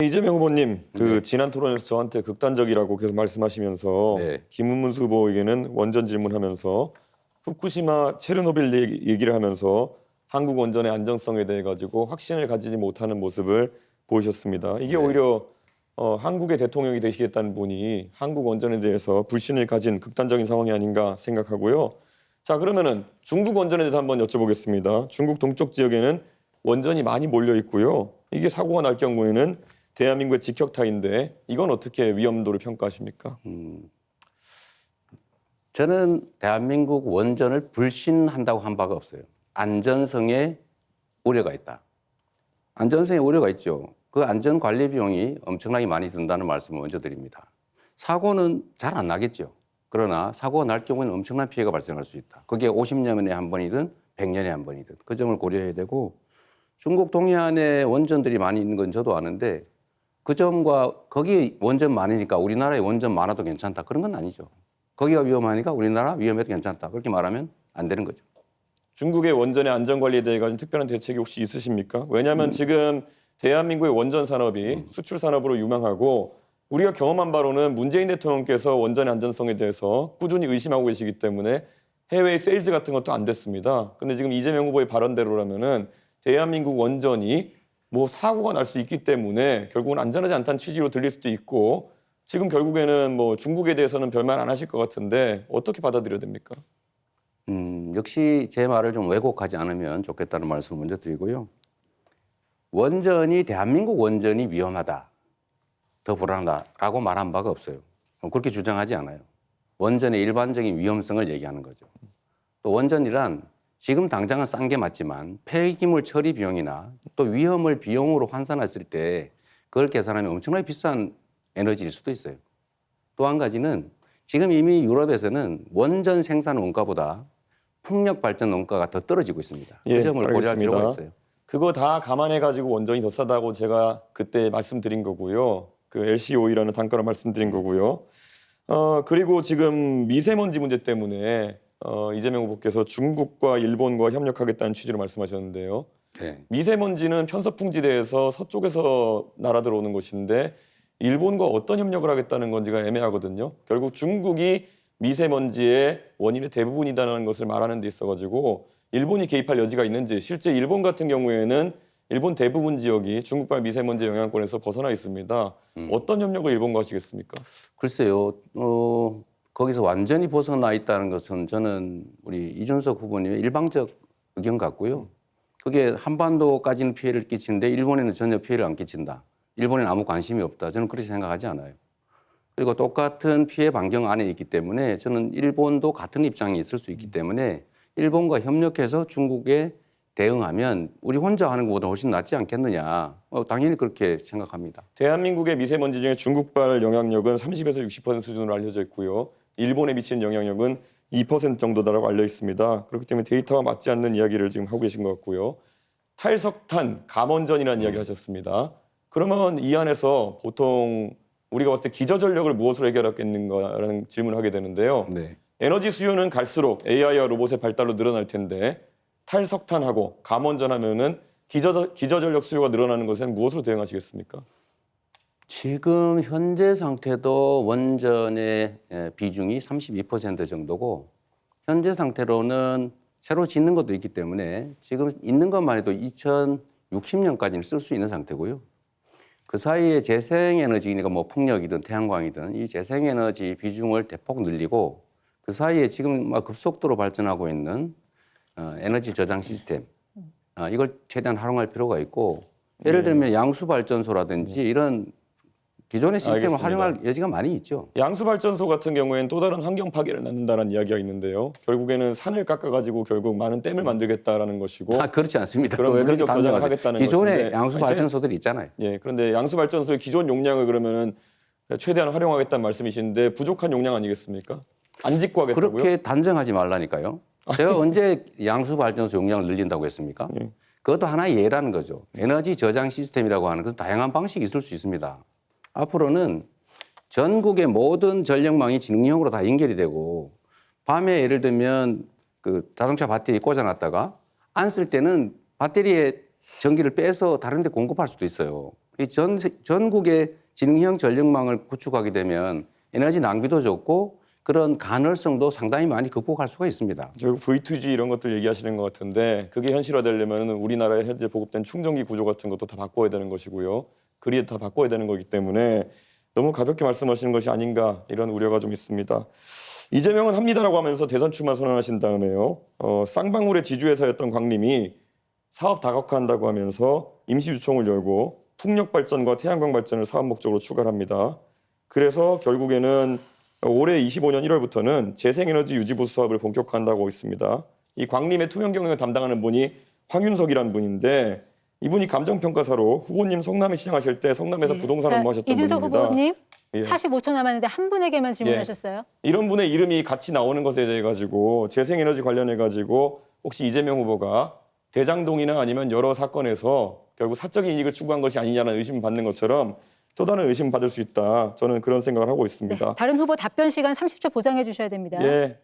이재명 후보님, 네. 지난 토론에서 저한테 극단적이라고 계속 말씀하시면서 네. 김문수 후보에게는 원전 질문하면서 후쿠시마 체르노빌 얘기를 하면서 한국 원전의 안정성에 대해 가지고 확신을 가지지 못하는 모습을 보이셨습니다. 이게 네. 오히려 한국의 대통령이 되시겠다는 분이 한국 원전에 대해서 불신을 가진 극단적인 상황이 아닌가 생각하고요. 자, 그러면은 중국 원전에 대해서 한번 여쭤보겠습니다. 중국 동쪽 지역에는 원전이 많이 몰려 있고요. 이게 사고가 날 경우에는 대한민국의 직격탄인데 이건 어떻게 위험도를 평가하십니까? 저는 대한민국 원전을 불신한다고 한 바가 없어요. 안전성에 우려가 있다. 안전성에 우려가 있죠. 그 안전 관리 비용이 엄청나게 많이 든다는 말씀을 먼저 드립니다. 사고는 잘 안 나겠죠. 그러나 사고가 날 경우에는 엄청난 피해가 발생할 수 있다. 그게 50년에 한 번이든 100년에 한 번이든 그 점을 고려해야 되고, 중국 동해안에 원전들이 많이 있는 건 저도 아는데 그 점과 거기 원전 많으니까 우리나라에 원전 많아도 괜찮다, 그런 건 아니죠. 거기가 위험하니까 우리나라 위험해도 괜찮다, 그렇게 말하면 안 되는 거죠. 중국의 원전의 안전 관리에 대해 가지고 특별한 대책이 혹시 있으십니까? 왜냐하면 지금 대한민국의 원전 산업이 수출 산업으로 유망하고 우리가 경험한 바로는 문재인 대통령께서 원전의 안전성에 대해서 꾸준히 의심하고 계시기 때문에 해외 세일즈 같은 것도 안 됐습니다. 근데 지금 이재명 후보의 발언대로라면은 대한민국 원전이 뭐 사고가 날 수 있기 때문에 결국은 안전하지 않다는 취지로 들릴 수도 있고, 지금 결국에는 뭐 중국에 대해서는 별말 안 하실 것 같은데 어떻게 받아들여야 됩니까? 역시 제 말을 좀 왜곡하지 않으면 좋겠다는 말씀을 먼저 드리고요. 원전이, 대한민국 원전이 위험하다, 더 불안하다라고 말한 바가 없어요. 그렇게 주장하지 않아요. 원전의 일반적인 위험성을 얘기하는 거죠. 또 원전이란 지금 당장은 싼 게 맞지만 폐기물 처리 비용이나 또 위험을 비용으로 환산했을 때 그걸 계산하면 엄청나게 비싼 에너지일 수도 있어요. 또 한 가지는 지금 이미 유럽에서는 원전 생산 원가보다 풍력 발전 원가가 더 떨어지고 있습니다. 그 점을 고려할 필요가 있어요. 그거 다 감안해 가지고 원전이 더 싸다고 제가 그때 말씀드린 거고요. 그 LCOE라는 단가로 말씀드린 거고요. 그리고 지금 미세먼지 문제 때문에 이재명 후보께서 중국과 일본과 협력하겠다는 취지로 말씀하셨는데요. 네. 미세먼지는 편서풍지대에서 서쪽에서 날아들어오는 것인데 일본과 어떤 협력을 하겠다는 건지가 애매하거든요. 결국 중국이 미세먼지의 원인의 대부분이라는 것을 말하는 데 있어가지고 일본이 개입할 여지가 있는지, 실제 일본 같은 경우에는 일본 대부분 지역이 중국발 미세먼지 영향권에서 벗어나 있습니다. 어떤 협력을 일본과 하시겠습니까? 글쎄요. 거기서 완전히 벗어나 있다는 것은 저는 우리 이준석 후보님의 일방적 의견 같고요. 그게 한반도까지는 피해를 끼치는데 일본에는 전혀 피해를 안 끼친다, 일본에는 아무 관심이 없다, 저는 그렇게 생각하지 않아요. 그리고 똑같은 피해 반경 안에 있기 때문에 저는 일본도 같은 입장이 있을 수 있기 때문에 일본과 협력해서 중국에 대응하면 우리 혼자 하는 것보다 훨씬 낫지 않겠느냐, 당연히 그렇게 생각합니다. 대한민국의 미세먼지 중에 중국발 영향력은 30에서 60% 수준으로 알려져 있고요. 일본에 미치는 영향력은 2% 정도다라고 알려 있습니다. 그렇기 때문에 데이터와 맞지 않는 이야기를 지금 하고 계신 것 같고요. 탈석탄, 감원전이라는 이야기를 하셨습니다. 그러면 이 안에서 보통 우리가 봤을 때 기저전력을 무엇으로 해결하겠는가라는 질문을 하게 되는데요. 네. 에너지 수요는 갈수록 AI와 로봇의 발달로 늘어날 텐데 탈석탄하고 감원전 하면은 기저전력 수요가 늘어나는 것엔 무엇으로 대응하시겠습니까? 지금 현재 상태도 원전의 비중이 32% 정도고, 현재 상태로는 새로 짓는 것도 있기 때문에 지금 있는 것만 해도 2060년까지는 쓸 수 있는 상태고요. 그 사이에 재생에너지니까 뭐 풍력이든 태양광이든 이 재생에너지 비중을 대폭 늘리고, 그 사이에 지금 막 급속도로 발전하고 있는 에너지 저장 시스템, 이걸 최대한 활용할 필요가 있고, 예를 들면 양수발전소라든지 이런 기존의 시스템을 알겠습니다. 활용할 여지가 많이 있죠. 양수발전소 같은 경우에는 또 다른 환경 파괴를 낳는다는 이야기가 있는데요. 결국에는 산을 깎아가지고 결국 많은 댐을 만들겠다라는 것이고, 그렇지 않습니다. 그런 왜 물리적 그렇게 저장을 단정하세요? 하겠다는 기존의 것인데, 양수발전소들이 있잖아요. 예, 그런데 양수발전소의 기존 용량을 그러면은 최대한 활용하겠다는 말씀이신데 부족한 용량 아니겠습니까? 안 짓고 하겠다고요? 그렇게 단정하지 말라니까요. 제가 언제 양수발전소 용량을 늘린다고 했습니까? 그것도 하나의 예라는 거죠. 에너지 저장 시스템이라고 하는 것은 다양한 방식이 있을 수 있습니다. 앞으로는 전국의 모든 전력망이 지능형으로 다 연결이 되고, 밤에 예를 들면 그 자동차 배터리 꽂아놨다가 안 쓸 때는 배터리에 전기를 빼서 다른 데 공급할 수도 있어요. 이 전국의 지능형 전력망을 구축하게 되면 에너지 낭비도 적고 그런 간헐성도 상당히 많이 극복할 수가 있습니다. 결국 V2G 이런 것들 얘기하시는 것 같은데 그게 현실화되려면 우리나라에 현재 보급된 충전기 구조 같은 것도 다 바꿔야 되는 것이고요. 그리드 다 바꿔야 되는 거기 때문에 너무 가볍게 말씀하시는 것이 아닌가 이런 우려가 좀 있습니다. 이재명은 합니다라고 하면서 대선 출마 선언하신 다음에요. 쌍방울의 지주회사였던 광림이 사업 다각화한다고 하면서 임시주총을 열고 풍력 발전과 태양광 발전을 사업 목적으로 추가합니다. 그래서 결국에는 올해 25년 1월부터는 재생에너지 유지보수 사업을 본격화한다고 있습니다. 이 광림의 투명 경영을 담당하는 분이 황윤석이라는 분인데 이분이 감정평가사로 후보님 성남에 시장하실 때 성남에서 부동산 업무하셨던 이준석 분입니다. 후보님 예. 45초 남았는데 한 분에게만 질문하셨어요. 이런 분의 이름이 같이 나오는 것에 대해 가지고 재생에너지 관련해 가지고 혹시 이재명 후보가 대장동이나 아니면 여러 사건에서 결국 사적인 이익을 추구한 것이 아니냐는 의심을 받는 것처럼 또 다른 의심을 받을 수 있다. 저는 그런 생각을 하고 있습니다. 다른 후보 답변 시간 30초 보장해 주셔야 됩니다. 예.